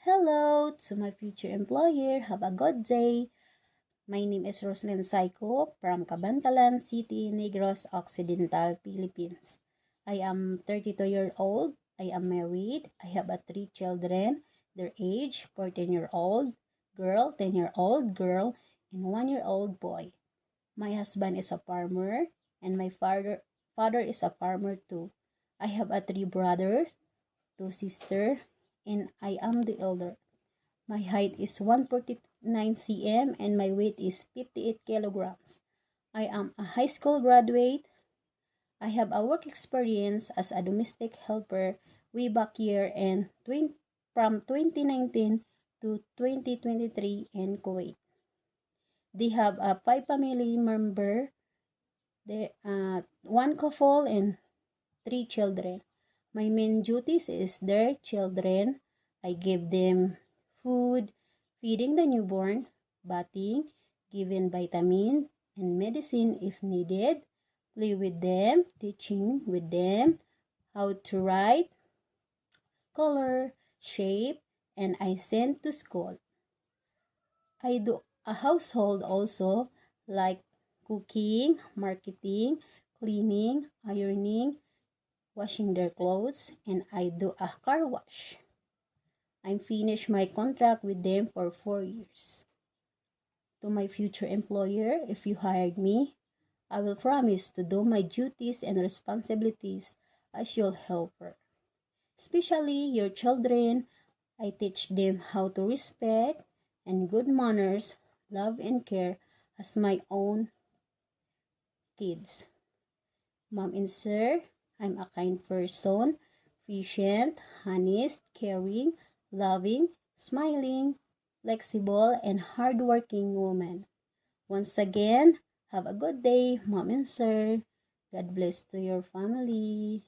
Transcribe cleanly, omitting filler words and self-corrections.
Hello to my future employer. Have a good day. My name is Roslyn Saiko from Cabantalan City, Negros Occidental, Philippines. I am 32 years old. I am married. I have three children. Their age 14-year-old girl, 10-year-old girl, and 1-year-old boy. My husband is a farmer and my father is a farmer too. I have three brothers, two sisters, and I am the elder. My height is 149 cm and my weight is 58 kilograms. I am a high school graduate. I have a work experience as a domestic helper way back year and from 2019 to 2023 in Kuwait. They have a 5 family member, one couple and 3 children. My main duties is their children. I give them food, feeding the newborn, bathing, giving vitamin and medicine if needed, play with them, teaching with them how to write, color, shape, and I send to school. I do a household also, like cooking, marketing, cleaning, ironing, washing their clothes, and I do a car wash. I'm finished my contract with them for 4 years. To my future employer, if you hired me, I will promise to do my duties and responsibilities as your helper. Especially your children, I teach them how to respect and good manners, love and care as my own kids. Mom and sir, I'm a kind person, patient, honest, caring, loving, smiling, flexible, and hardworking woman. Once again, have a good day, Mom and sir. God bless to your family.